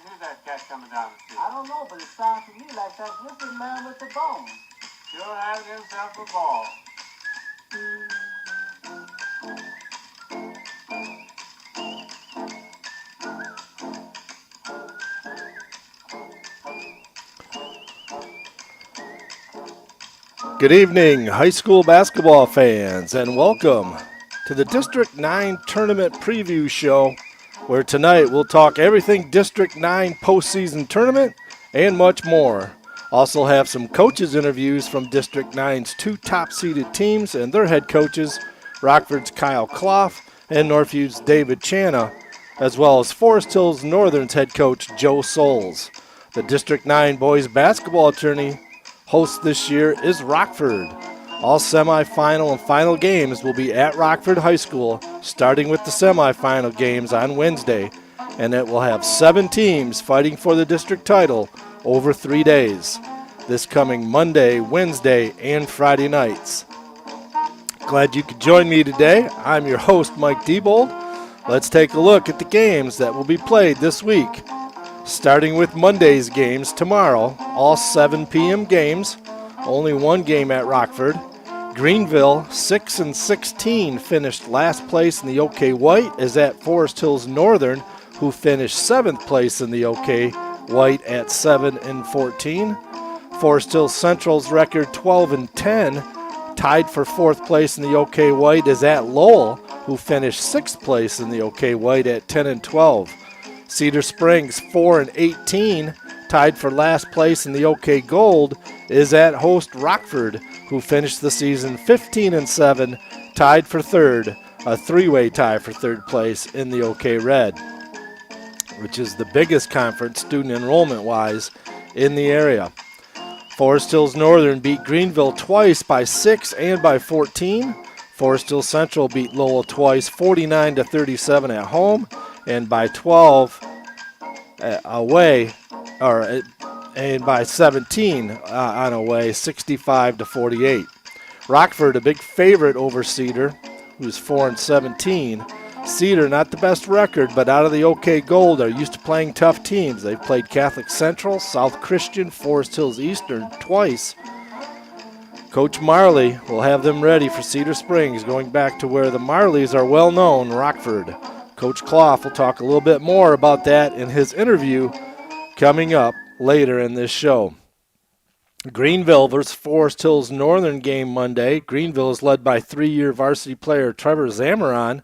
Who's that cat coming down the street? I don't know, but it sounds to me like that whipping man with the bone. Sure has himself a ball. Good evening, high school basketball fans, and welcome to the District 9 Tournament Preview Show, where tonight we'll talk everything District 9 postseason tournament and much more. Also have some coaches interviews from District 9's two top-seeded teams and their head coaches, Rockford's Kyle Clough and Northview's David Channa, as well as Forest Hills Northern's head coach Joe Souls. The District 9 boys basketball tourney host this year is Rockford. All semifinal and final games will be at Rockford High School, starting with the semifinal games on Wednesday, and it will have 7 teams fighting for the district title over 3 days, this coming Monday, Wednesday, and Friday nights. Glad you could join me today. I'm your host, Mike Diebold. Let's take a look at the games that will be played this week. Starting with Monday's games tomorrow, all 7 p.m. games, only one game at Rockford. Greenville, 6-16, finished last place in the OK White, is at Forest Hills Northern, who finished 7th place in the OK White at 7-14. Forest Hills Central's record 12-10, tied for 4th place in the OK White, is at Lowell, who finished 6th place in the OK White at 10-12. Cedar Springs, 4-18, tied for last place in the OK Gold, is at host Rockford, who finished the season 15-7, tied for 3rd, a 3-way tie for 3rd place in the OK Red, which is the biggest conference student enrollment-wise in the area. Forest Hills Northern beat Greenville twice by 6 and by 14. Forest Hills Central beat Lowell twice, 49-37 at home, and by 12 away, and by 17 on away, 65-48. Rockford, a big favorite over Cedar, who's 4-17. Cedar, not the best record, but out of the OK Gold, are used to playing tough teams. They've played Catholic Central, South Christian, Forest Hills Eastern twice. Coach Marley will have them ready for Cedar Springs, going back to where the Marleys are well known, Rockford. Coach Clough will talk a little bit more about that in his interview coming up later in this show. Greenville versus Forest Hills Northern game Monday. Greenville is led by 3-year varsity player Trevor Zamaron,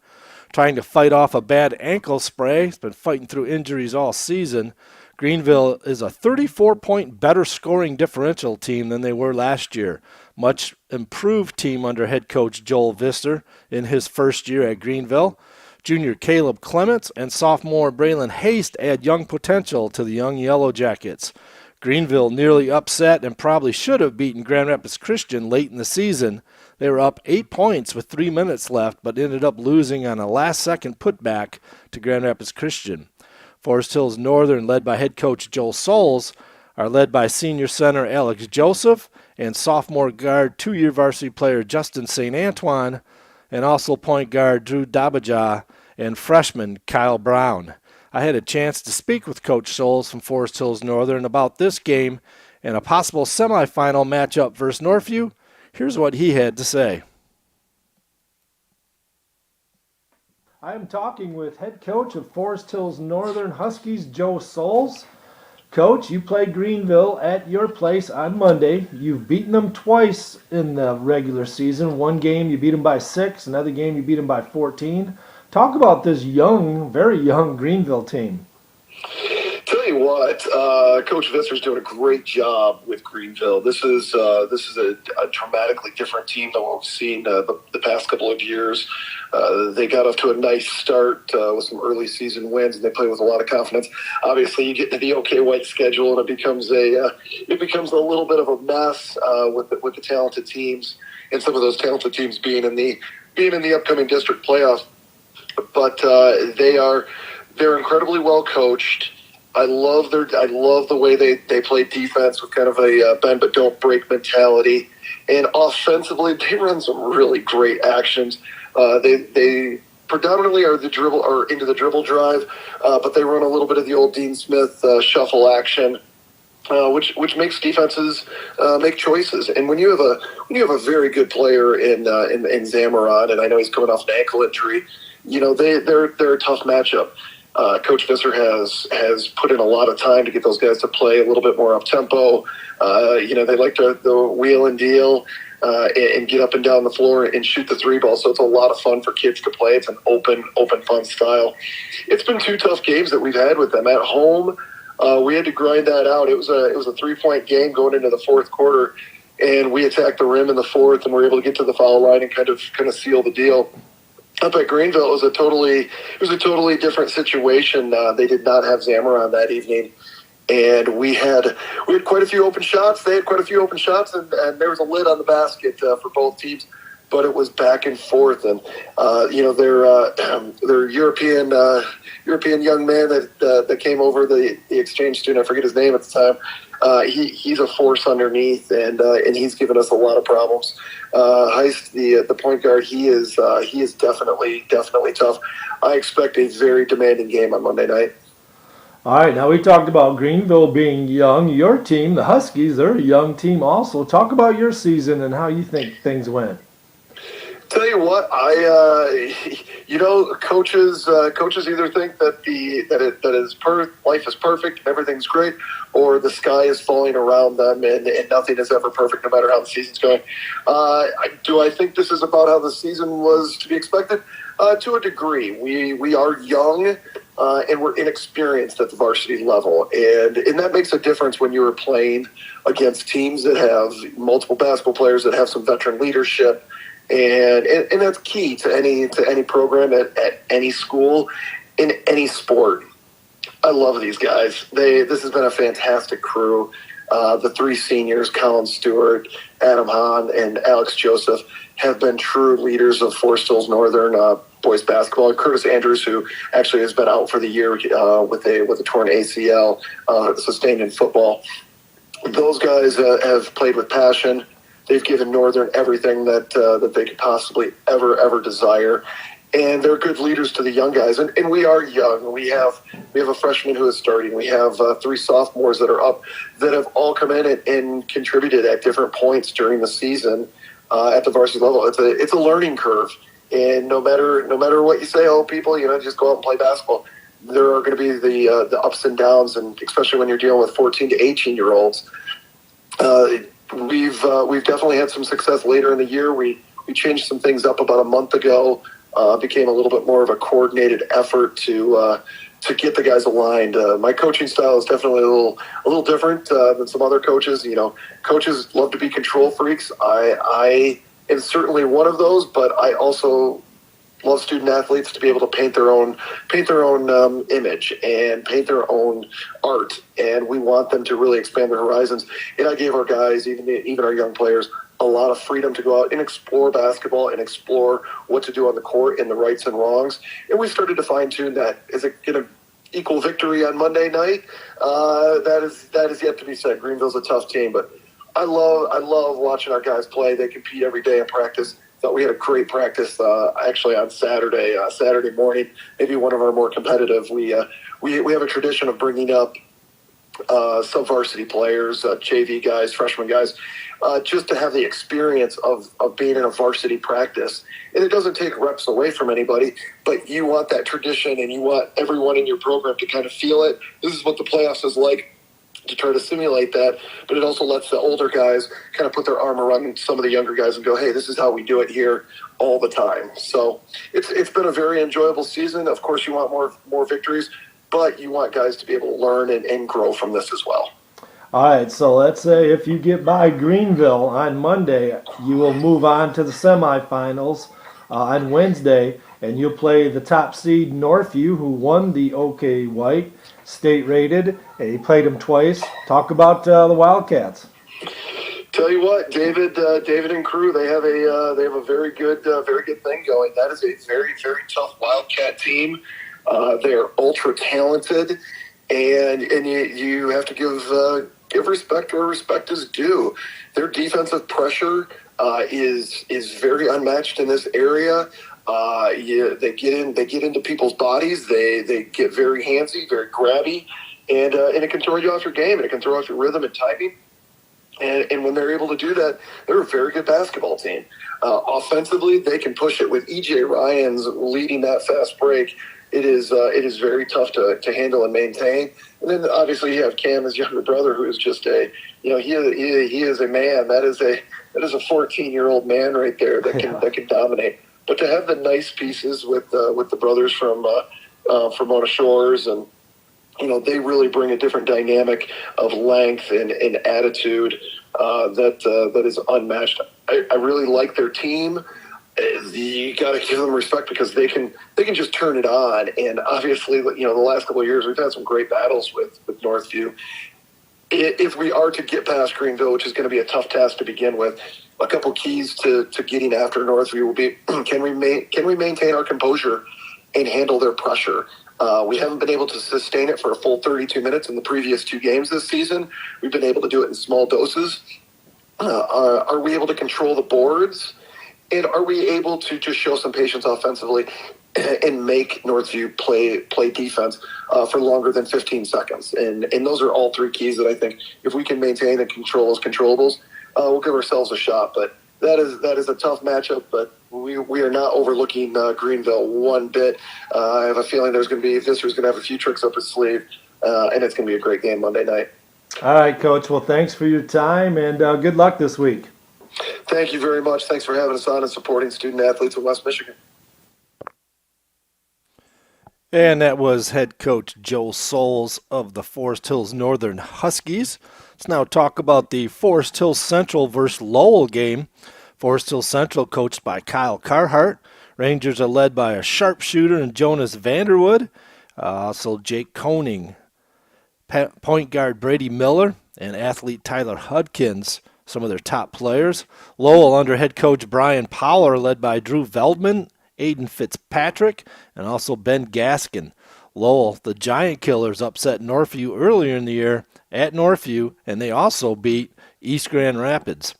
trying to fight off a bad ankle spray. He's been fighting through injuries all season. Greenville is a 34-point better scoring differential team than they were last year. Much improved team under head coach Joel Visser in his first year at Greenville. Junior Caleb Clements and sophomore Braylon Haste add young potential to the young Yellow Jackets. Greenville nearly upset and probably should have beaten Grand Rapids Christian late in the season. They were up 8 points with 3 minutes left, but ended up losing on a last-second putback to Grand Rapids Christian. Forest Hills Northern, led by head coach Joe Souls, are led by senior center Alex Joseph and sophomore guard 2-year varsity player Justin St. Antoine, and also point guard Drew Dabajah and freshman Kyle Brown. I had a chance to speak with Coach Souls from Forest Hills Northern about this game and a possible semifinal matchup versus Northview. Here's what he had to say. I am talking with head coach of Forest Hills Northern Huskies, Joe Souls. Coach, you played Greenville at your place on Monday. You've beaten them twice in the regular season. One game you beat them by 6, another game you beat them by 14. Talk about this young, very young Greenville team. Tell you what, Coach Visser's doing a great job with Greenville. This is a dramatically different team than what we've seen the past couple of years. They got off to a nice start with some early season wins, and they play with a lot of confidence. Obviously, you get to the OK White schedule, and it becomes a little bit of a mess with the talented teams, and some of those talented teams being in the upcoming district playoff. But they're incredibly well coached. I love the way they play defense with kind of a bend but don't break mentality, and offensively they run some really great actions. They predominantly are the dribble or into the dribble drive, but they run a little bit of the old Dean Smith shuffle action. Which makes defenses make choices, and when you have a very good player in Zamaron, and I know he's coming off an ankle injury, they're a tough matchup. Coach Visser has put in a lot of time to get those guys to play a little bit more up tempo. They like to wheel and deal and get up and down the floor and shoot the three ball. So it's a lot of fun for kids to play. It's an open, fun style. It's been 2 tough games that we've had with them at home. We had to grind that out. It was a 3-point game going into the fourth quarter, and we attacked the rim in the fourth, and were able to get to the foul line and kind of seal the deal. Up at Greenville, it was a totally different situation. They did not have Zamaron that evening, and we had quite a few open shots. They had quite a few open shots, and there was a lid on the basket for both teams. But it was back and forth, and their European young man that came over, the exchange student, I forget his name at the time. He's a force underneath, and he's given us a lot of problems. Heist, the point guard, he is definitely tough. I expect a very demanding game on Monday night. All right, now we talked about Greenville being young. Your team, the Huskies, they're a young team also. Talk about your season and how you think things went. Tell you what, coaches either think that life is perfect and everything's great, or the sky is falling around them and nothing is ever perfect no matter how the season's going. Do I think this is about how the season was to be expected? To a degree. We are young and we're inexperienced at the varsity level, and that makes a difference when you're playing against teams that have multiple basketball players that have some veteran leadership. And that's key to any program at any school in any sport. I love these guys. This has been a fantastic crew. The 3 seniors, Colin Stewart, Adam Hahn, and Alex Joseph, have been true leaders of Forest Hills Northern boys basketball. And Curtis Andrews, who actually has been out for the year with a torn ACL, sustained in football. Those guys have played with passion. They've given Northern everything that they could possibly ever desire, and they're good leaders to the young guys. And we are young. We have a freshman who is starting. We have 3 sophomores that are up that have all come in and contributed at different points during the season at the varsity level. It's a learning curve, and no matter what you say, people, just go out and play basketball. There are going to be the ups and downs, and especially when you're dealing with 14 to 18-year-olds. We've definitely had some success later in the year. We changed some things up about a month ago. Became a little bit more of a coordinated effort to get the guys aligned. My coaching style is definitely a little different than some other coaches. Coaches love to be control freaks. I am certainly one of those, but I also love student athletes to be able to paint their own image and paint their own art, and we want them to really expand their horizons. And I gave our guys, even our young players, a lot of freedom to go out and explore basketball and explore what to do on the court and the rights and wrongs. And we started to fine tune that. Is it going to equal victory on Monday night? That is yet to be said. Greenville's a tough team, but I love watching our guys play. They compete every day in practice. Thought we had a great practice actually on Saturday morning. Maybe one of our more competitive. We have a tradition of bringing up sub-varsity players, JV guys, freshman guys, just to have the experience of being in a varsity practice. And it doesn't take reps away from anybody, but you want that tradition and you want everyone in your program to kind of feel it. This is what the playoffs is like, to try to simulate that, but it also lets the older guys kind of put their arm around some of the younger guys and go, hey, this is how we do it here all the time. So it's been a very enjoyable season. Of course, you want more victories, but you want guys to be able to learn and grow from this as well. All right, so let's say if you get by Greenville on Monday, you will move on to the semifinals on Wednesday, and you'll play the top seed Northview, who won the OK White, state rated, and you played them twice. Talk about the Wildcats. Tell you what, David and crew, they have a very good thing going. That is a very, very tough Wildcat team. They're ultra talented, and you have to give respect where respect is due. Their defensive pressure is very unmatched in this area. They get into people's bodies. They get very handsy, very grabby, and it can throw you off your game, and it can throw off your rhythm and timing. And when they're able to do that, they're a very good basketball team. Offensively, they can push it with E.J. Ryan's leading that fast break. It is very tough to handle and maintain. And then obviously you have Cam, his younger brother, who is just he is a man. That is a 14-year-old man right there that can dominate. But to have the nice pieces with the brothers from Mona Shores, and they really bring a different dynamic of length and attitude that is unmatched. I really like their team. You got to give them respect because they can just turn it on. And obviously, the last couple of years we've had some great battles with Northview. If we are to get past Greenville, which is going to be a tough task to begin with, a couple keys to getting after Northview will be can we maintain our composure and handle their pressure. We haven't been able to sustain it for a full 32 minutes in the previous 2 games this season. We've been able to do it in small doses. Are we able to control the boards? And are we able to just show some patience offensively and make Northview play defense for longer than 15 seconds? And those are all 3 keys that I think if we can maintain and control those controllables, we'll give ourselves a shot. But that is a tough matchup, but we are not overlooking Greenville one bit. I have a feeling Visser's going to have a few tricks up his sleeve, and it's going to be a great game Monday night. All right, Coach. Well, thanks for your time, and good luck this week. Thank you very much. Thanks for having us on and supporting student athletes in West Michigan. And that was head coach Joe Souls of the Forest Hills Northern Huskies. Let's now talk about the Forest Hills Central versus Lowell game. Forest Hills Central coached by Kyle Carhart. Rangers are led by a sharpshooter in Jonas Vanderwood. Also Jake Koning. Point guard Brady Miller and athlete Tyler Hudkins, some of their top players. Lowell under head coach Brian Powell, led by Drew Veldman, Aiden Fitzpatrick, and also Ben Gaskin. Lowell, the Giant Killers, upset Northview earlier in the year at Northview, and they also beat East Grand Rapids.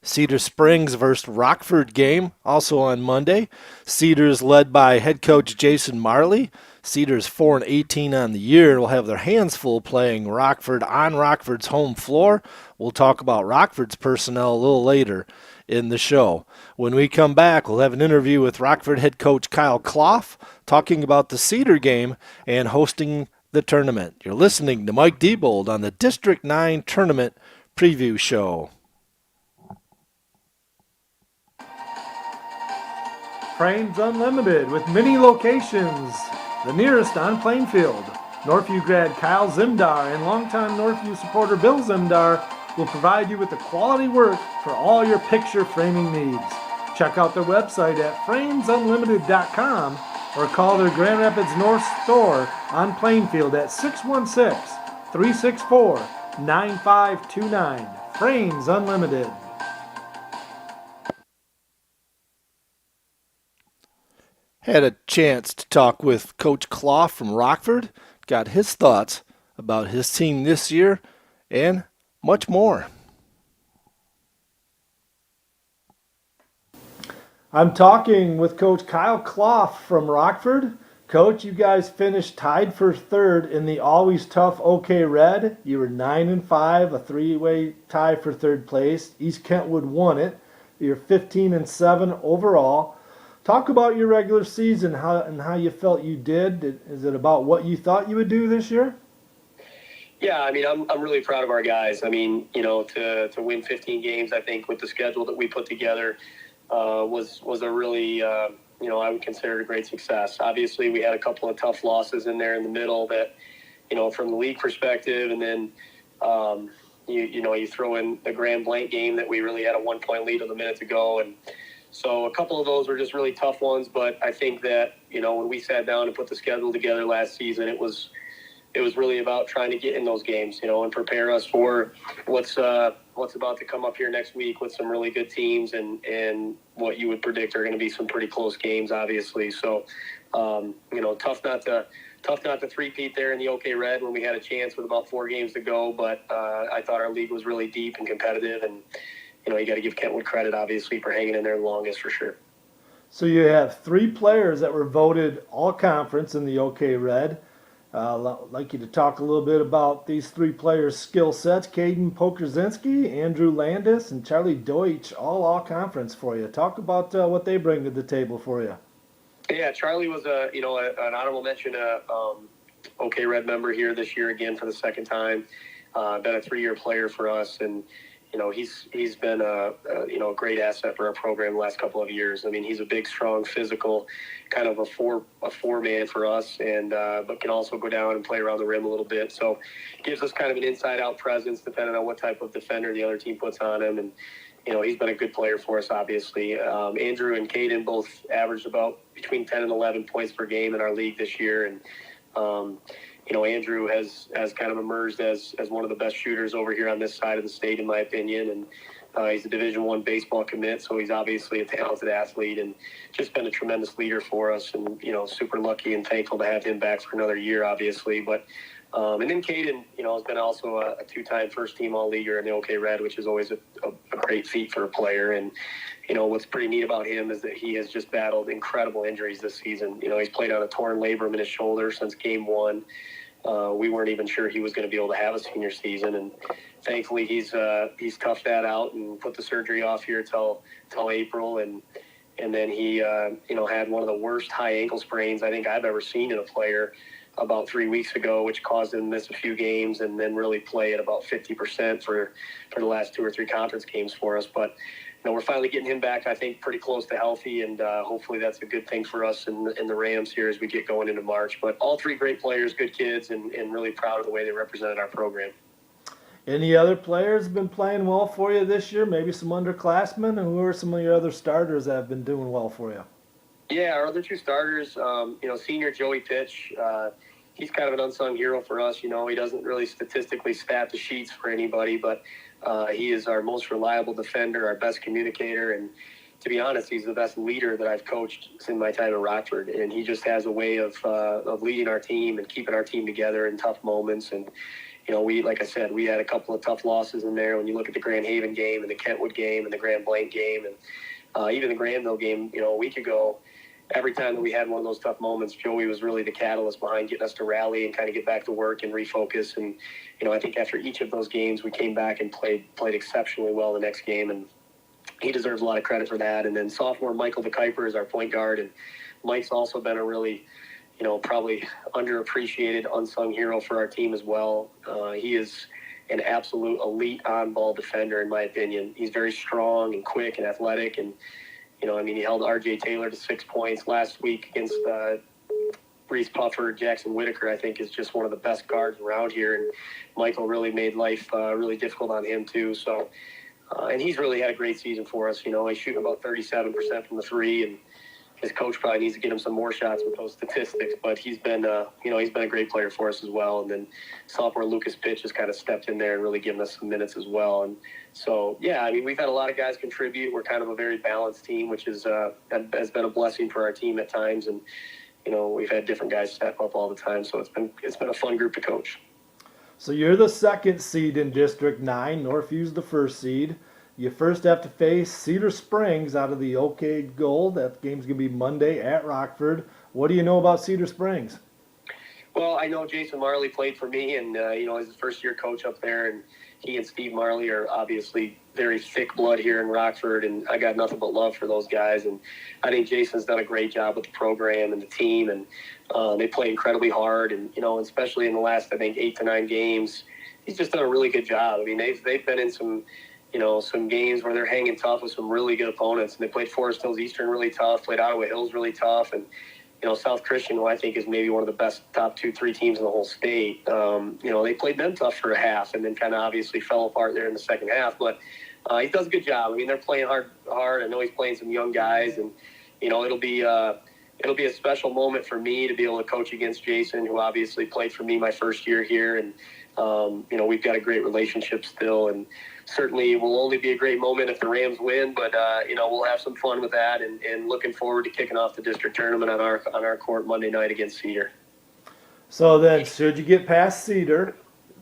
Cedar Springs versus Rockford game, also on Monday. Cedars led by head coach Jason Marley. Cedars 4-18 on the year and will have their hands full playing Rockford on Rockford's home floor. We'll talk about Rockford's personnel a little later in the show. When we come back, we'll have an interview with Rockford head coach Kyle Clough talking about the Cedar game and hosting the tournament. You're listening to Mike Diebold on the District 9 Tournament Preview Show. Frames Unlimited with many locations. The nearest on Plainfield. Northview grad Kyle Zimdar and longtime Northview supporter Bill Zimdar will provide you with the quality work for all your picture framing needs. Check out their website at framesunlimited.com or call their Grand Rapids North store on Plainfield at 616-364-9529. Frames Unlimited. Had a chance to talk with Coach Clough from Rockford, got his thoughts about his team this year, and much more. I'm talking with Coach Kyle Clough from Rockford. Coach, you guys finished tied for third in the always tough OK Red. You were 9-5, a 3-way tie for third place. East Kentwood won it. You're 15-7 overall. Talk about your regular season and how you felt you did. Is it about what you thought you would do this year? Yeah, I mean, I'm really proud of our guys. I mean, to win 15 games, I think, with the schedule that we put together was a really, I would consider it a great success. Obviously, we had a couple of tough losses in there in the middle that, from the league perspective, and then, you throw in the Grand Blanc game that we really had a 1-point lead with a minute to go, and so a couple of those were just really tough ones, but I think that, when we sat down and put the schedule together last season, it was really about trying to get in those games, and prepare us for what's about to come up here next week with some really good teams and what you would predict are going to be some pretty close games, obviously. So, tough not to three-peat there in the OK Red when we had a chance with about 4 games to go, but I thought our league was really deep and competitive, and you got to give Kentwood credit, obviously, for hanging in there the longest for sure. So you have 3 players that were voted all conference in the OK Red. I'd like you to talk a little bit about these 3 players' skill sets. Caden Pokerzinski, Andrew Landis, and Charlie Deutsch, all conference for you. Talk about what they bring to the table for you. Yeah, Charlie was an honorable mention, OK Red member here this year again for the second time. Been a 3-year player for us, and he's been a great asset for our program the last couple of years. I mean, he's a big, strong, physical, kind of a four man for us, and but can also go down and play around the rim a little bit. So gives us kind of an inside out presence depending on what type of defender the other team puts on him. And he's been a good player for us, obviously. Andrew and Caden both averaged about between 10 and 11 points per game in our league this year, and Andrew has kind of emerged as one of the best shooters over here on this side of the state, in my opinion. And he's a Division I baseball commit, so he's obviously a talented athlete and just been a tremendous leader for us. And, super lucky and thankful to have him back for another year, obviously. But and then Caden, has been also a 2-time first-team All-Leaguer in the OK Red, which is always a great feat for a player. And, what's pretty neat about him is that he has just battled incredible injuries this season. He's played on a torn labrum in his shoulder since Game 1. We weren't even sure he was going to be able to have a senior season, and thankfully he's toughed that out and put the surgery off here till April, and then he had one of the worst high ankle sprains I think I've ever seen in a player about 3 weeks ago, which caused him to miss a few games and then really play at about 50% for the last 2 or 3 conference games for us. But we're finally getting him back, I think, pretty close to healthy, and hopefully that's a good thing for us in the Rams here as we get going into March. But all 3 great players, good kids, and really proud of the way they represented our program. Any other players been playing well for you this year? Maybe some underclassmen? And who are some of your other starters that have been doing well for you? Yeah, our other 2 starters, senior Joey Pitch, he's kind of an unsung hero for us. He doesn't really statistically stat the sheets for anybody, but he is our most reliable defender, our best communicator, and to be honest, he's the best leader that I've coached in my time at Rockford. And he just has a way of leading our team and keeping our team together in tough moments. And like I said, we had a couple of tough losses in there. When you look at the Grand Haven game and the Kentwood game and the Grand Blanc game and even the Granville game, a week ago, every time that we had one of those tough moments, Joey was really the catalyst behind getting us to rally and kind of get back to work and refocus. And, I think after each of those games, we came back and played exceptionally well the next game, and he deserves a lot of credit for that. And then sophomore Michael DeKuyper is our point guard, and Mike's also been a really, probably underappreciated, unsung hero for our team as well. He is an absolute elite on-ball defender, in my opinion. He's very strong and quick and athletic, and he held R.J. Taylor to 6 points last week against Reese Puffer. Jackson Whitaker, I think, is just one of the best guards around here, and Michael really made life really difficult on him too. So, and he's really had a great season for us. He's shooting about 37% from the 3, and his coach probably needs to get him some more shots with those statistics. But he's been a great player for us as well. And then sophomore Lucas Pitch has kind of stepped in there and really given us some minutes as well. And so, yeah, we've had a lot of guys contribute. We're kind of a very balanced team, which has been a blessing for our team at times. And we've had different guys step up all the time. So it's been a fun group to coach. So you're the 2nd seed in District 9. Northview's the 1st seed. You first have to face Cedar Springs out of the OK Gold. That game's going to be Monday at Rockford. What do you know about Cedar Springs? Well, I know Jason Marley played for me, and, he's his first-year coach up there, and he and Steve Marley are obviously very thick blood here in Rockford, and I got nothing but love for those guys. And I think Jason's done a great job with the program and the team, and they play incredibly hard. And, especially in the last, I think, 8 to 9 games, he's just done a really good job. They've been in some games where they're hanging tough with some really good opponents. And they played Forest Hills Eastern really tough, played Ottawa Hills really tough. And, South Christian, who I think is maybe one of the best top 2-3 teams in the whole state, they played them tough for a half and then kind of obviously fell apart there in the second half. But he does a good job. They're playing hard. I know he's playing some young guys, and, it'll be a special moment for me to be able to coach against Jason, who obviously played for me my first year here. And, we've got a great relationship still, and certainly it will only be a great moment if the Rams win, but, we'll have some fun with that, and looking forward to kicking off the district tournament on our court Monday night against Cedar. So then, should you get past Cedar,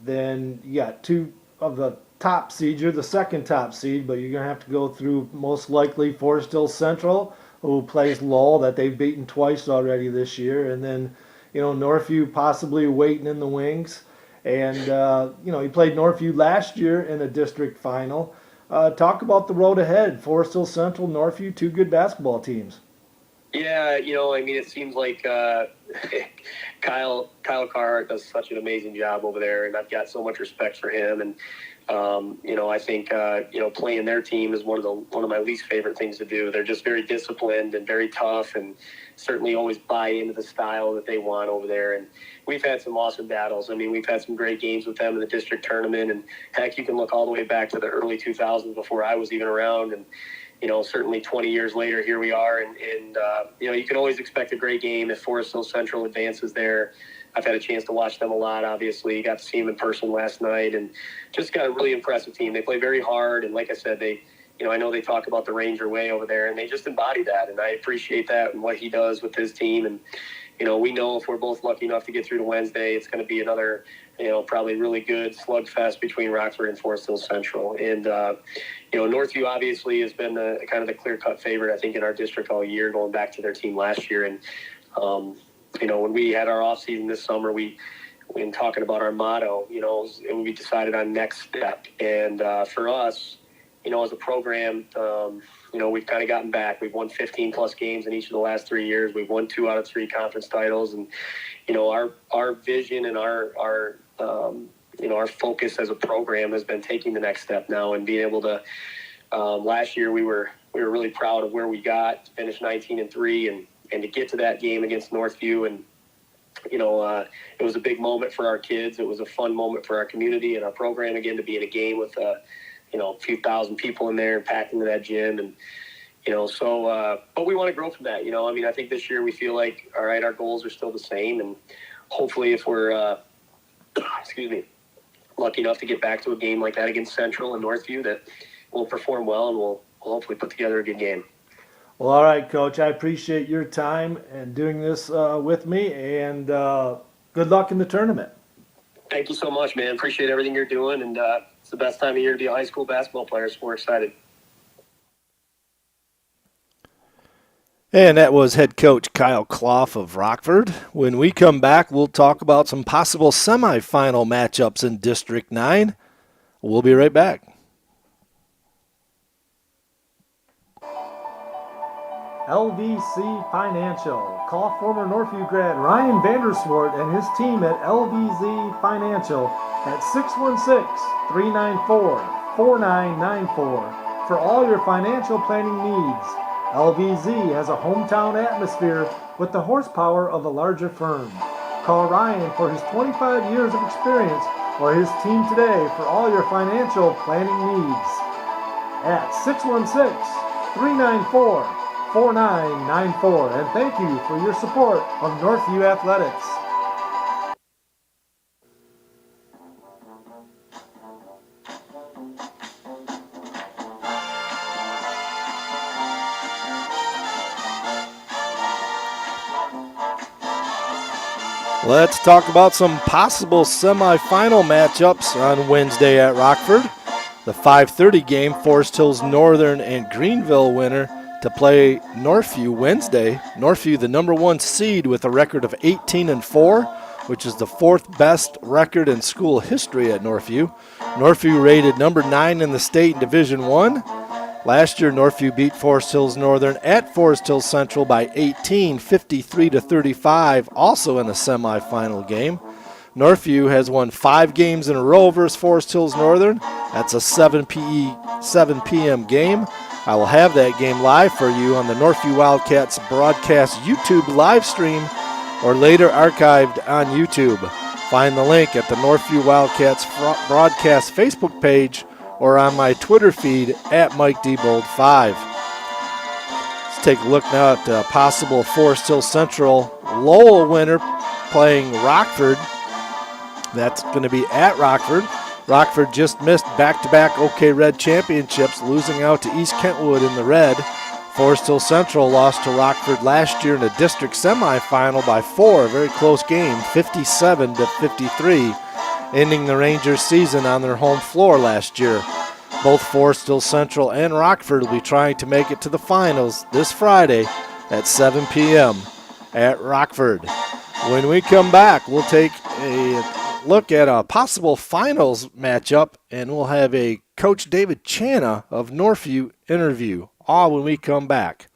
then you got 2 of the top seeds. You're the 2nd top seed, but you're going to have to go through most likely Forest Hills Central, who plays Lowell, that they've beaten twice already this year, and then Northview possibly waiting in the wings. And he played Northview last year in a district final. Talk about the road ahead. Forest Hill Central, Northview, two good basketball teams. Yeah, it seems like Kyle Carr does such an amazing job over there, and I've got so much respect for him. And I think playing their team is one of my least favorite things to do. They're just very disciplined and very tough, and certainly always buy into the style that they want over there. And we've had some awesome battles. I mean, we've had some great games with them in the district tournament, and heck, you can look all the way back to the early 2000s before I was even around. And certainly 20 years later, here we are, and you can always expect a great game if Forest Hill Central advances there. I've had a chance to watch them a lot, obviously. Got to see them in person last night, and just got a really impressive team. They play very hard, and like I said, I know they talk about the Ranger way over there, and they just embody that, and I appreciate that and what he does with his team. And, we know if we're both lucky enough to get through to Wednesday, it's going to be another, probably really good slugfest between Rockford and Forest Hill Central. And, Northview obviously has been kind of the clear-cut favorite, I think, in our district all year, going back to their team last year. And, when we had our off-season this summer, when talking about our motto, we decided on next step. And for us, as a program, we've kind of gotten back. We've won 15-plus games in each of the last 3 years. We've won 2 out of 3 conference titles. And, our vision and our focus as a program has been taking the next step now and being able to last year we were really proud of where we got to finish 19-3 and to get to that game against Northview. And, it was a big moment for our kids. It was a fun moment for our community and our program, again, to be in a game with, a few thousand people in there and packed into that gym. And, but we want to grow from that. I think this year we feel like, all right, our goals are still the same. And hopefully if we're, lucky enough to get back to a game like that against Central and Northview, that we'll perform well and we'll hopefully put together a good game. Well, all right, Coach. I appreciate your time and doing this with me, and good luck in the tournament. Thank you so much, man. Appreciate everything you're doing, and it's the best time of year to be a high school basketball player, so we're excited. And that was head coach Kyle Clough of Rockford. When we come back, we'll talk about some possible semifinal matchups in District 9. We'll be right back. LVC Financial. Call former Northview grad Ryan Vanderswart and his team at LVZ Financial at 616-394-4994 for all your financial planning needs. LVZ has a hometown atmosphere with the horsepower of a larger firm. Call Ryan for his 25 years of experience or his team today for all your financial planning needs at 616-394-4994. And thank you for your support of Northview Athletics. Let's talk about some possible semifinal matchups on Wednesday at Rockford. The 5:30 game, Forest Hills Northern and Greenville winner to play Northview Wednesday. Northview, the number 1 seed with a record of 18-4, which is the 4th best record in school history at Northview. Northview rated number 9 in the state in Division 1. Last year, Northview beat Forest Hills Northern at Forest Hills Central by 18, 53-35, also in a semifinal game. Northview has won 5 games in a row versus Forest Hills Northern. That's a 7 p.m. game. I will have that game live for you on the Northview Wildcats broadcast YouTube live stream or later archived on YouTube. Find the link at the Northview Wildcats broadcast Facebook page or on my Twitter feed at MikeDbold5. Let's take a look now at the possible Forest Hill Central Lowell winner playing Rockford. That's going to be at Rockford. Rockford just missed back-to-back OK Red championships, losing out to East Kentwood in the red. Forest Hill Central lost to Rockford last year in a district semifinal by 4, a very close game, 57-53, ending the Rangers season on their home floor last year. Both Forest Hill Central and Rockford will be trying to make it to the finals this Friday at 7 p.m. at Rockford. When we come back, we'll take a look at a possible finals matchup, and we'll have a Coach David Chana of Northview interview, all when we come back.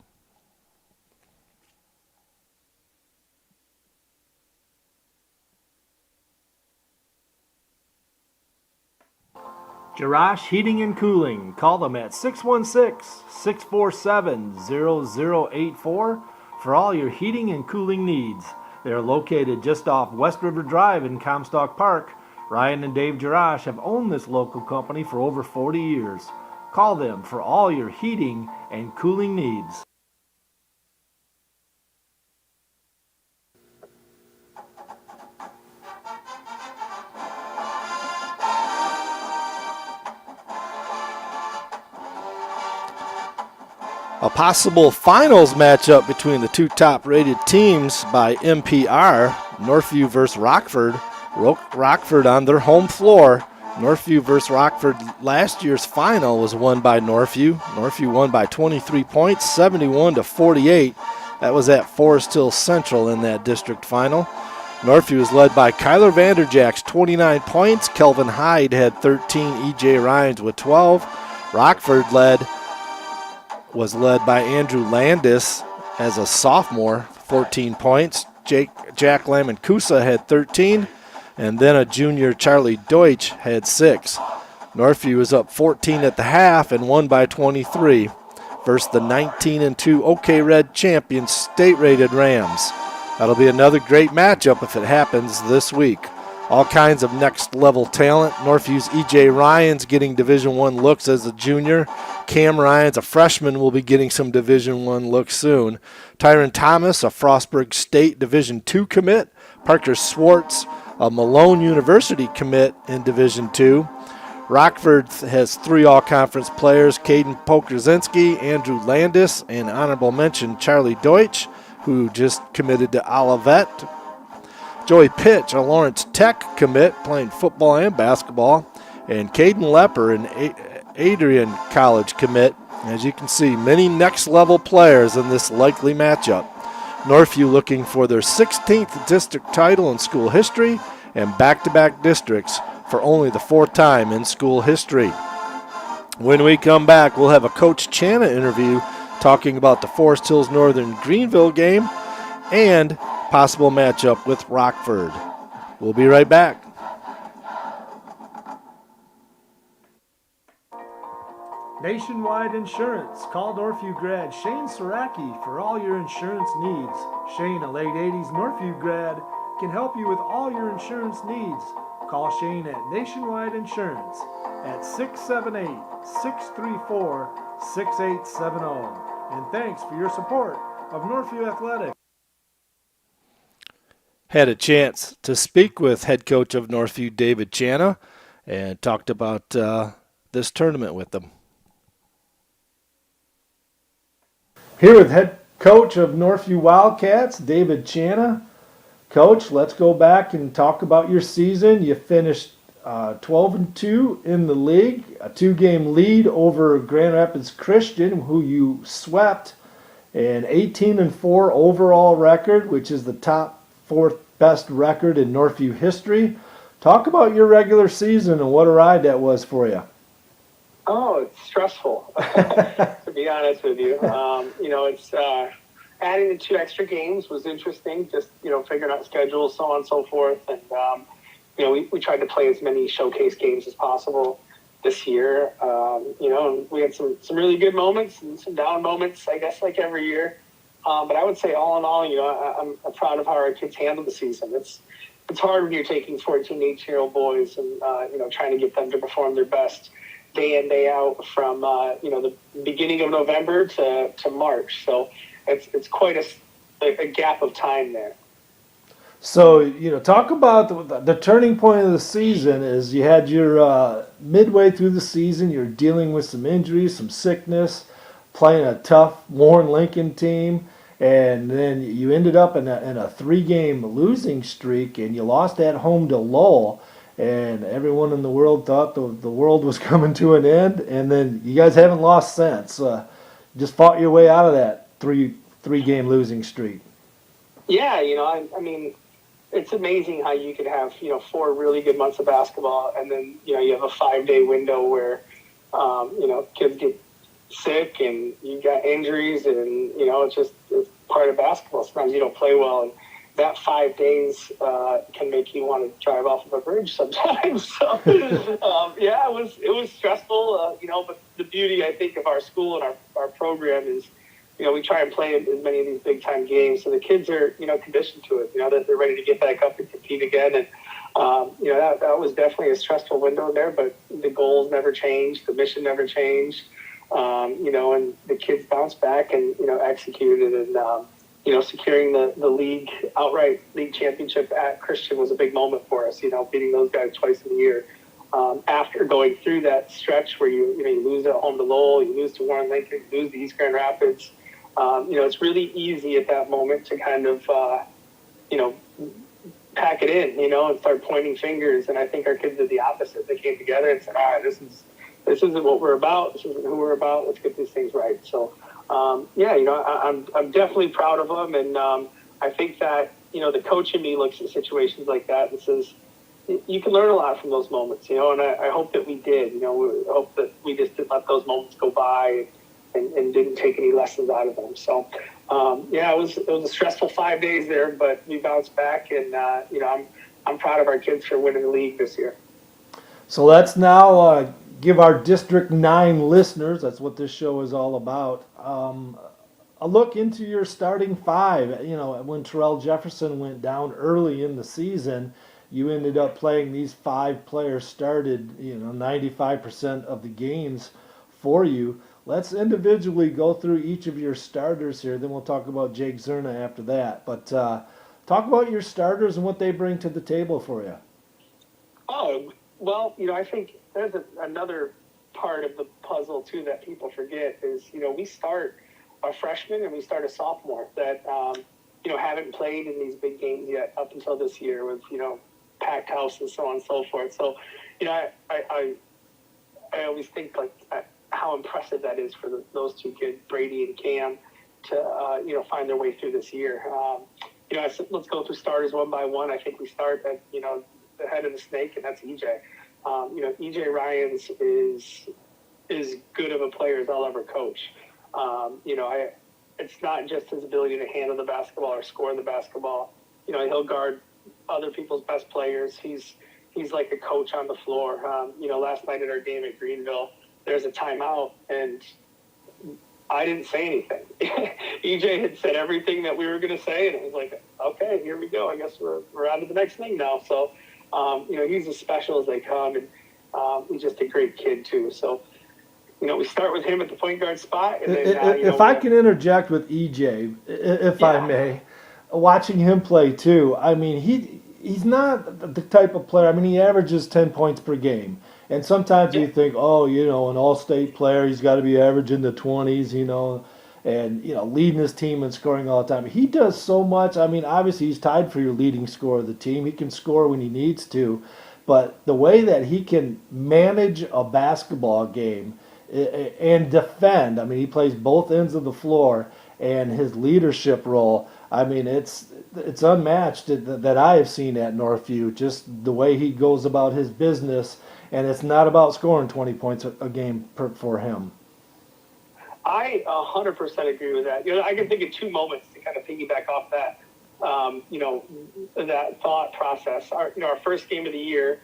Jarash Heating and Cooling. Call them at 616-647-0084 for all your heating and cooling needs. They are located just off West River Drive in Comstock Park. Ryan and Dave Jarash have owned this local company for over 40 years. Call them for all your heating and cooling needs. A possible finals matchup between the two top-rated teams by MPR, Northview versus Rockford. Rockford on their home floor. Northview versus Rockford. Last year's final was won by Northview. Northview won by 23 points, 71-48. That was at Forest Hill Central in that district final. Northview was led by Kyler Vanderjacks, 29 points. Kelvin Hyde had 13. E.J. Ryans with 12. Rockford was led by Andrew Landis as a sophomore, 14 points. Jack Lamancusa had 13, and then a junior, Charlie Deutsch, had 6. Northview was up 14 at the half and won by 23 versus the 19-2 OK Red champions, state-rated Rams. That'll be another great matchup if it happens this week. All kinds of next-level talent. Northview's E.J. Ryans getting Division I looks as a junior. Cam Ryans, a freshman, will be getting some Division I looks soon. Tyron Thomas, a Frostburg State Division II commit. Parker Swartz, a Malone University commit in Division II. Rockford has 3 all-conference players, Caden Pokerzinski, Andrew Landis, and honorable mention Charlie Deutsch, who just committed to Olivet. Joey Pitch, a Lawrence Tech commit, playing football and basketball. And Caden Lepper, an Adrian College commit. As you can see, many next-level players in this likely matchup. Northview looking for their 16th district title in school history and back-to-back districts for only the 4th time in school history. When we come back, we'll have a Coach Chana interview talking about the Forest Hills Northern Greenville game and possible matchup with Rockford. We'll be right back. Nationwide Insurance. Call Northview grad Shane Saraki for all your insurance needs. Shane, a late 80s Northview grad, can help you with all your insurance needs. Call Shane at Nationwide Insurance at 678-634-6870. And thanks for your support of Northview Athletics. Had a chance to speak with head coach of Northview, David Chana, and talked about this tournament with them. Here with head coach of Northview Wildcats, David Chana. Coach, let's go back and talk about your season. You finished 12-2 in the league, a 2-game lead over Grand Rapids Christian, who you swept, an 18-4 overall record, which is the top 4th best record in Northview history. Talk about your regular season and what a ride that was for you. Oh, it's stressful, to be honest with you. It's adding the 2 extra games was interesting, just, figuring out schedules, so on and so forth. And, we tried to play as many showcase games as possible this year. And we had some really good moments and some down moments, I guess, like every year. But I would say all in all, I'm proud of how our kids handled the season. It's hard when you're taking 14, 18-year-old boys and, trying to get them to perform their best day in, day out from, the beginning of November to March. So it's quite a gap of time there. So, talk about the turning point of the season is you had your midway through the season, you're dealing with some injuries, some sickness, playing a tough Warren Lincoln team, and then you ended up in a 3-game losing streak, and you lost at home to Lowell. and everyone in the world thought the world was coming to an end, and then you guys haven't lost since. Just fought your way out of that three game losing streak. Yeah, I mean, it's amazing how you could have 4 really good months of basketball, and then you have a 5-day window where kids get sick and you got injuries, and it's part of basketball. Sometimes you don't play well, and that 5 days can make you want to drive off of a bridge sometimes. So yeah, it was stressful, but the beauty, I think, of our school and our program is we try and play as many of these big time games, so the kids are conditioned to it, that they're ready to get back up and compete again. And that was definitely a stressful window there, but the goals never changed, the mission never changed. And the kids bounced back and executed, and securing the league outright league championship at Christian was a big moment for us. Beating those guys twice in a year. After going through that stretch where you lose at home to Lowell, you lose to Warren Lincoln, you lose to East Grand Rapids. It's really easy at that moment to kind of pack it in, and start pointing fingers. And I think our kids did the opposite. They came together and said, all right, this isn't what we're about. This isn't who we're about. Let's get these things right. So, I'm definitely proud of them. And I think that, the coach in me looks at situations like that and says, you can learn a lot from those moments, and I hope that we did. I hope that we just didn't let those moments go by and didn't take any lessons out of them. So, it was a stressful 5 days there, but we bounced back, and I'm proud of our kids for winning the league this year. So let's now give our District 9 listeners, that's what this show is all about, a look into your starting five. When Terrell Jefferson went down early in the season, you ended up playing these 5 players started, 95% of the games for you. Let's individually go through each of your starters here. Then we'll talk about Jake Zerna after that. But talk about your starters and what they bring to the table for you. Oh, well, I think there's another part of the puzzle, too, that people forget is, we start a freshman and we start a sophomore that, haven't played in these big games yet up until this year with, packed house and so on and so forth. So, I always think how impressive that is for those 2 kids, Brady and Cam, to find their way through this year. I said, let's go through starters one by one. I think we start at the head of the snake, and that's EJ. EJ Ryans is good of a player as I'll ever coach. It's not just his ability to handle the basketball or score the basketball. He'll guard other people's best players. He's like a coach on the floor. Last night at our game at Greenville, there's a timeout, and I didn't say anything. EJ had said everything that we were going to say, and it was like, okay, here we go. I guess we're on to the next thing now. So, he's as special as they come, and he's just a great kid, too. So, we start with him at the point guard spot. And then, if I can interject with EJ, if I may, watching him play too, I mean, he's not the type of player. I mean, he averages 10 points per game. And sometimes you think, an all-state player, he's got to be averaging the 20s, and, leading his team and scoring all the time. He does so much. I mean, obviously he's tied for your leading scorer of the team. He can score when he needs to. But the way that he can manage a basketball game and defend, I mean, he plays both ends of the floor, and his leadership role, I mean, it's unmatched that I have seen at Northview, just the way he goes about his business, and it's not about scoring 20 points a game for him. I 100% agree with that. I can think of 2 moments to kind of piggyback off that, that thought process. Our first game of the year,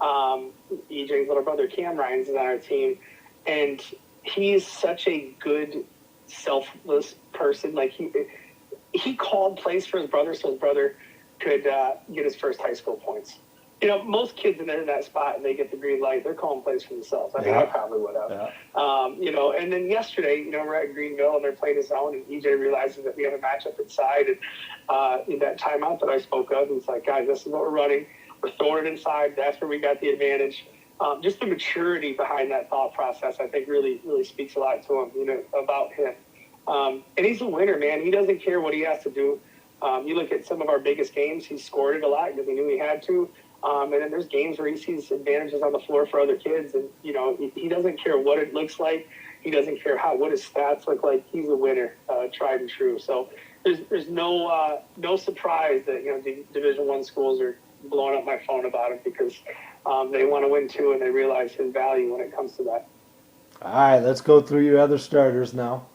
EJ's little brother Cam Ryans is on our team, and he's such a good, selfless person. Like he called plays for his brother so his brother could get his first high school points. Most kids in that spot and they get the green light, they're calling plays for themselves. I mean, I probably would have. Yeah. And then yesterday, we're at Greenville and they're playing a zone, and EJ realizes that we have a matchup inside. And in that timeout that I spoke of, he's like, guys, this is what we're running. We're throwing it inside. That's where we got the advantage. Just the maturity behind that thought process, I think, really, really speaks a lot to him, about him. And he's a winner, man. He doesn't care what he has to do. You look at some of our biggest games, he scored it a lot because he knew he had to. And then there's games where he sees advantages on the floor for other kids, and he doesn't care what it looks like. He doesn't care what his stats look like. He's a winner, tried and true. So there's no surprise that Division I schools are blowing up my phone about him because they want to win too, and they realize his value when it comes to that. All right, let's go through your other starters now.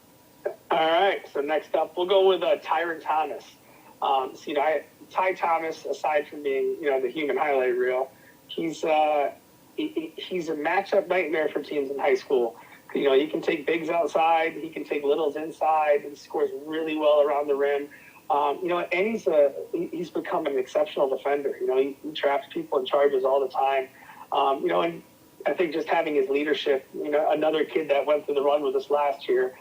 All right, so next up, we'll go with Tyron Thomas. Ty Thomas, aside from being, the human highlight reel, he's a matchup nightmare for teams in high school. He can take bigs outside, he can take littles inside, and scores really well around the rim. And he's become an exceptional defender. He traps people in charges all the time. And I think just having his leadership, another kid that went through the run with us last year,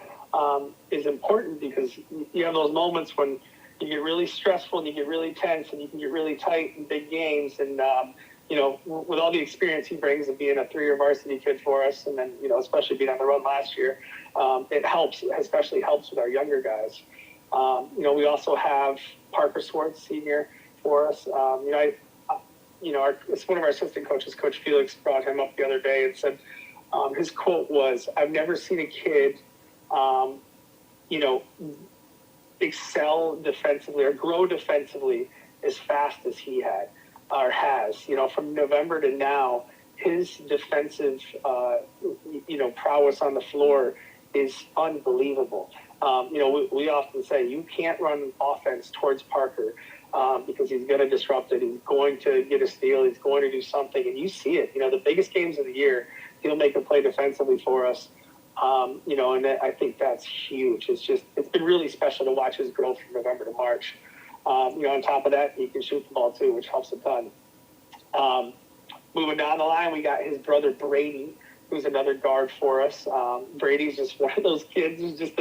is important because you have those moments when you get really stressful and you get really tense and you can get really tight in big games. And, with all the experience he brings of being a 3-year varsity kid for us, and then, especially being on the run last year, it helps, especially helps with our younger guys. We also have Parker Swartz, senior, for us. It's one of our assistant coaches, Coach Felix, brought him up the other day and said, his quote was, "I've never seen a kid, excel defensively or grow defensively as fast as he had or has. From November to now, his defensive, prowess on the floor is unbelievable. We often say you can't run offense towards Parker because he's going to disrupt it. He's going to get a steal. He's going to do something, and you see it. The biggest games of the year, he'll make a play defensively for us. And I think that's huge. It's been really special to watch his growth from November to March. On top of that, he can shoot the ball too, which helps a ton. Moving down the line, we got his brother Brady, who's another guard for us. Brady's just one of those kids who's just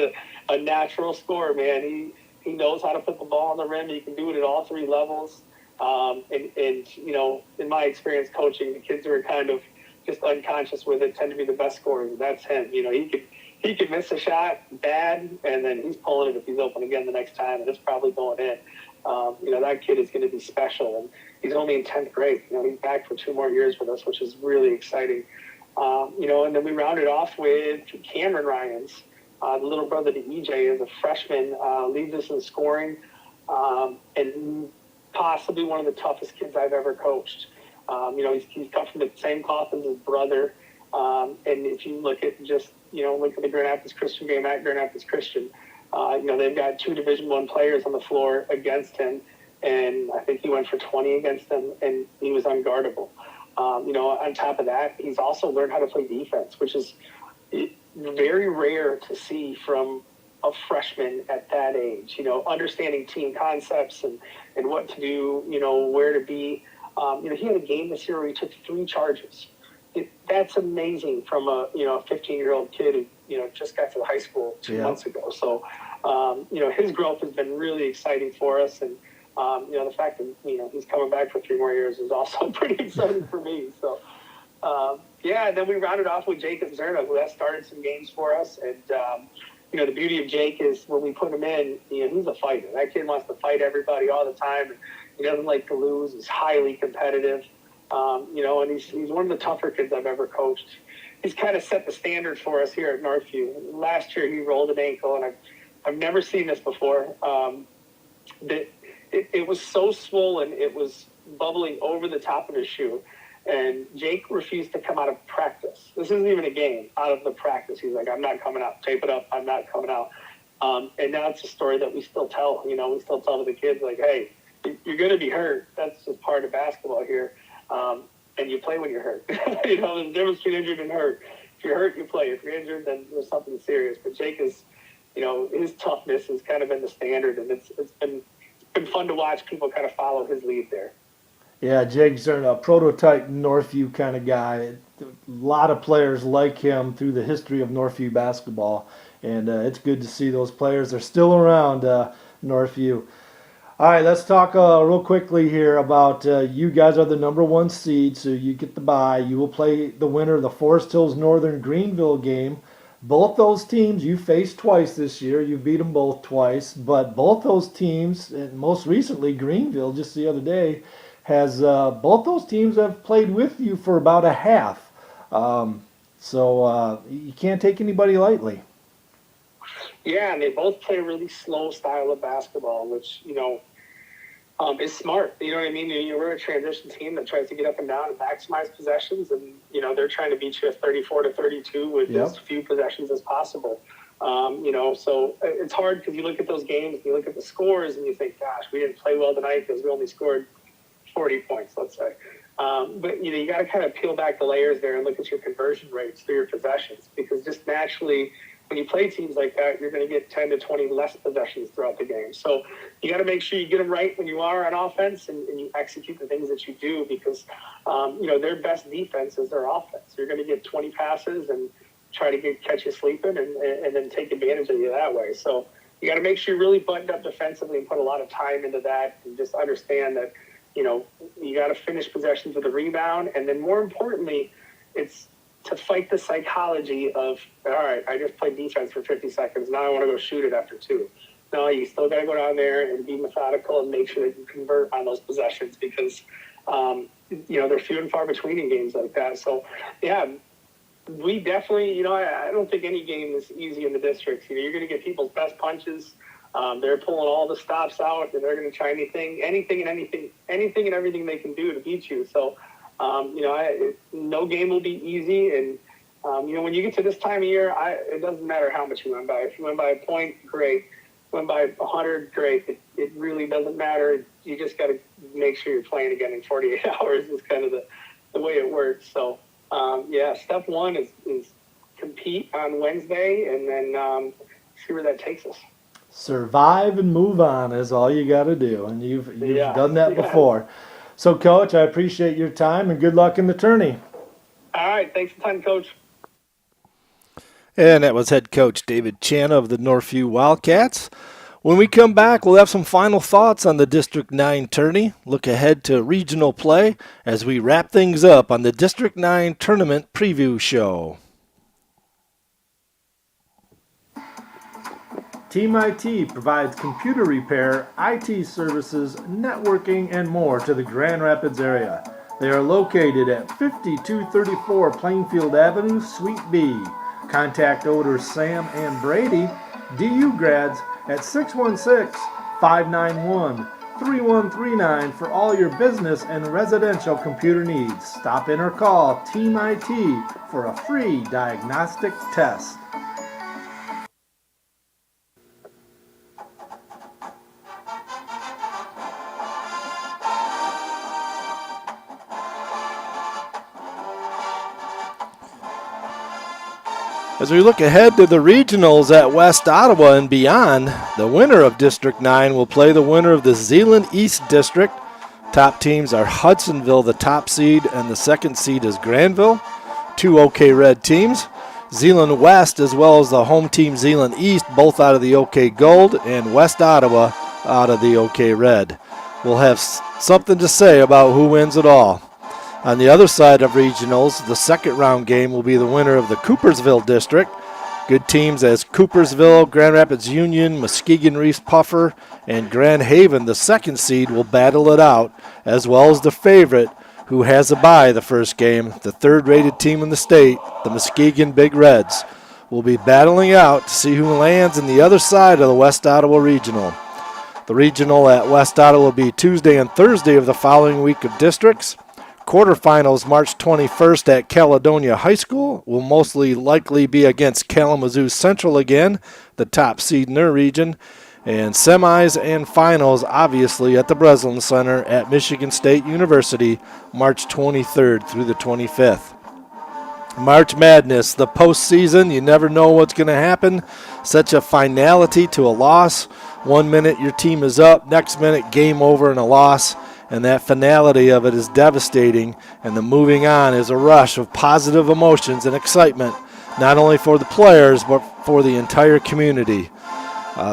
a natural scorer, man. He knows how to put the ball on the rim. He can do it at all 3 levels. In my experience coaching, the kids who are kind of just unconscious with it tend to be the best scorers, and that's him. He could miss a shot bad, and then he's pulling it if he's open again the next time, and it's probably going in. That kid is going to be special, and he's only in 10th grade. He's back for 2 more years with us, which is really exciting. And then we rounded off with Cameron Ryans, the little brother to EJ, is a freshman, leads us in scoring, and possibly one of the toughest kids I've ever coached. He's cut from the same cloth as his brother. And if you look at look at the Grand Rapids Christian game at Grand Rapids Christian, they've got 2 Division I players on the floor against him, and I think he went for 20 against them, and he was unguardable. On top of that, he's also learned how to play defense, which is very rare to see from a freshman at that age. Understanding team concepts and what to do, where to be. He had a game this year where he took 3 charges. That's amazing from a 15-year-old kid who just got to the high school 2 months ago. So his growth has been really exciting for us, and the fact that he's coming back for 3 more years is also pretty exciting for me. So and then we rounded off with Jacob Zerna, who has started some games for us, and the beauty of Jake is when we put him in, he's a fighter. That kid wants to fight everybody all the time, and he doesn't like to lose. He's highly competitive. And he's one of the tougher kids I've ever coached. He's kind of set the standard for us here at Northview. Last year he rolled an ankle, and I've never seen this before. It was so swollen, it was bubbling over the top of his shoe. And Jake refused to come out of practice. This isn't even a game, out of the practice. He's like, "I'm not coming out. Tape it up. I'm not coming out." And now it's a story that we still tell. We still tell to the kids, like, "Hey, you're going to be hurt. That's just part of basketball here. And you play when you're hurt." There's a difference between injured and hurt. If you're hurt, you play. If you're injured, then there's something serious. But Jake is, his toughness has kind of been the standard, and it's been fun to watch people kind of follow his lead there. Yeah, Jake's a prototype Northview kind of guy. A lot of players like him through the history of Northview basketball, and it's good to see those players are still around Northview. All right, let's talk real quickly here about you guys are the number 1 seed, so you get the bye. You will play the winner of the Forest Hills Northern Greenville game. Both those teams you faced twice this year. You beat them both twice, but both those teams, and most recently Greenville just the other day, has both those teams have played with you for about a half. So you can't take anybody lightly. Yeah, and they both play a really slow style of basketball, which, is smart. You know what I mean? We're a transition team that tries to get up and down and maximize possessions, and, they're trying to beat you at 34-32 with as few possessions as possible. So it's hard because you look at those games, and you look at the scores, and you think, gosh, we didn't play well tonight because we only scored 40 points, let's say. But, you got to kind of peel back the layers there and look at your conversion rates through your possessions, because just naturally, when you play teams like that, you're going to get 10 to 20 less possessions throughout the game. So you got to make sure you get them right when you are on offense, and you execute the things that you do, because, their best defense is their offense. You're going to get 20 passes and try to catch you sleeping and then take advantage of you that way. So you got to make sure you're really buttoned up defensively and put a lot of time into that, and just understand that, you got to finish possessions with a rebound. And then more importantly, it's to fight the psychology of, all right, I just played defense for 50 seconds. Now I want to go shoot it after 2. No, you still got to go down there and be methodical and make sure that you convert on those possessions, because, they're few and far between in games like that. So, yeah, we definitely, I don't think any game is easy in the districts. You're going to get people's best punches. They're pulling all the stops out, and they're going to try anything and everything they can do to beat you. So, no game will be easy. And, when you get to this time of year, it doesn't matter how much you win by. If you win by a point, great. Win by 100, great. It really doesn't matter. You just got to make sure you're playing again in 48 hours is kind of the way it works. So, step one is compete on Wednesday, and then see where that takes us. Survive and move on is all you got to do, and you've done that before. So, Coach, I appreciate your time, and good luck in the tourney. All right, thanks a ton, Coach. And that was head coach David Chana of the Northview Wildcats. When we come back, we'll have some final thoughts on the District 9 tourney, look ahead to regional play as we wrap things up on the District 9 tournament preview show. Team IT provides computer repair, IT services, networking, and more to the Grand Rapids area. They are located at 5234 Plainfield Avenue, Suite B. Contact owners Sam and Brady, DU grads, at 616-591-3139 for all your business and residential computer needs. Stop in or call Team IT for a free diagnostic test. As we look ahead to the regionals at West Ottawa and beyond, the winner of District 9 will play the winner of the Zeeland East District. Top teams are Hudsonville, the top seed, and the second seed is Granville. 2 OK Red teams. Zeeland West as well as the home team Zeeland East, both out of the OK Gold, and West Ottawa out of the OK Red. We'll have something to say about who wins it all. On the other side of regionals, the second round game will be the winner of the Coopersville District. Good teams as Coopersville, Grand Rapids Union, Muskegon Reese Puffer, and Grand Haven, the second seed, will battle it out, as well as the favorite, who has a bye the first game, the third-rated team in the state, the Muskegon Big Reds, will be battling out to see who lands in the other side of the West Ottawa Regional. The regional at West Ottawa will be Tuesday and Thursday of the following week of districts. Quarterfinals March 21st at Caledonia High School will mostly likely be against Kalamazoo Central again, the top seed in their region. And semis and finals obviously at the Breslin Center at Michigan State University March 23rd through the 25th. March Madness, the postseason, you never know what's going to happen. Such a finality to a loss. 1 minute your team is up, next minute game over and a loss. And that finality of it is devastating, and the moving on is a rush of positive emotions and excitement, not only for the players, but for the entire community.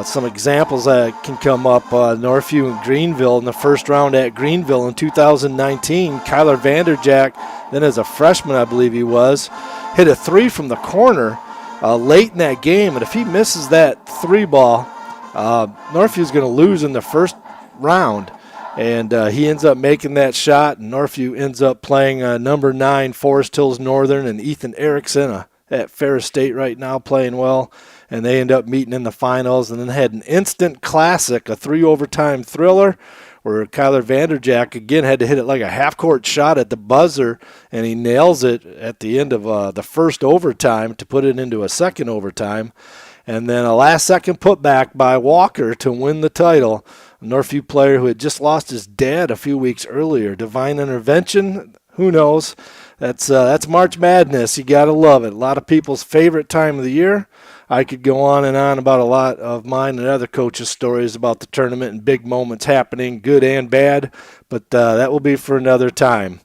Some examples that can come up, Northview and Greenville in the first round at Greenville in 2019. Kyler Vanderjack, then as a freshman I believe he was, hit a 3 from the corner late in that game, and if he misses that 3 ball, Northview's going to lose in the first round. And he ends up making that shot, and Northview ends up playing number 9, Forest Hills Northern, and Ethan Erickson at Ferris State right now playing well. And they end up meeting in the finals, and then had an instant classic, a 3-overtime thriller, where Kyler Vanderjack again had to hit it like a half-court shot at the buzzer, and he nails it at the end of the first overtime to put it into a second overtime. And then a last-second putback by Walker to win the title. A Northview player who had just lost his dad a few weeks earlier. Divine intervention, who knows? That's March Madness. You got to love it. A lot of people's favorite time of the year. I could go on and on about a lot of mine and other coaches' stories about the tournament and big moments happening, good and bad, but that will be for another time.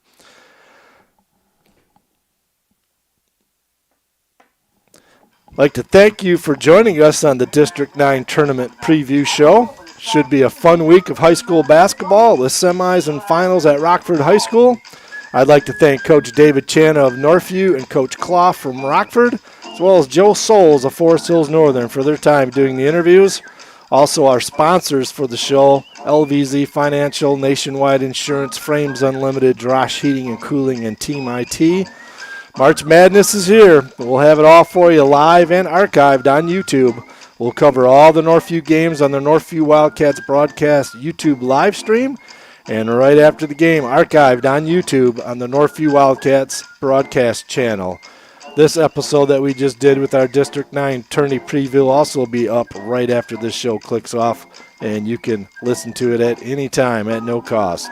I'd like to thank you for joining us on the District 9 Tournament Preview Show. Should be a fun week of high school basketball with semis and finals at Rockford High School. I'd like to thank Coach David Chana of Northview and Coach Clough from Rockford, as well as Joe Souls of Forest Hills Northern for their time doing the interviews. Also our sponsors for the show, LVZ Financial, Nationwide Insurance, Frames Unlimited, Drosh Heating and Cooling, and Team IT. March Madness is here. We'll have it all for you live and archived on YouTube. We'll cover all the Northview games on the Northview Wildcats broadcast YouTube live stream, and right after the game, archived on YouTube on the Northview Wildcats broadcast channel. This episode that we just did with our District 9 tourney preview will also be up right after this show clicks off, and you can listen to it at any time at no cost.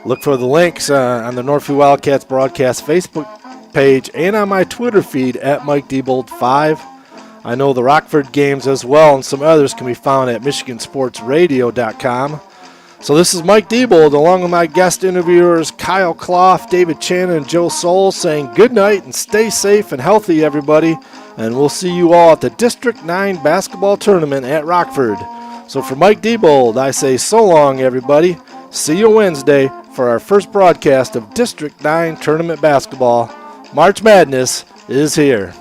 Look for the links on the Northview Wildcats broadcast Facebook page and on my Twitter feed at MikeDiebold5. I know the Rockford games as well, and some others can be found at MichiganSportsRadio.com. So this is Mike Diebold, along with my guest interviewers Kyle Clough, David Channon, and Joe Souls, saying good night and stay safe and healthy, everybody. And we'll see you all at the District 9 basketball tournament at Rockford. So for Mike Diebold, I say so long, everybody. See you Wednesday for our first broadcast of District 9 tournament basketball. March Madness is here.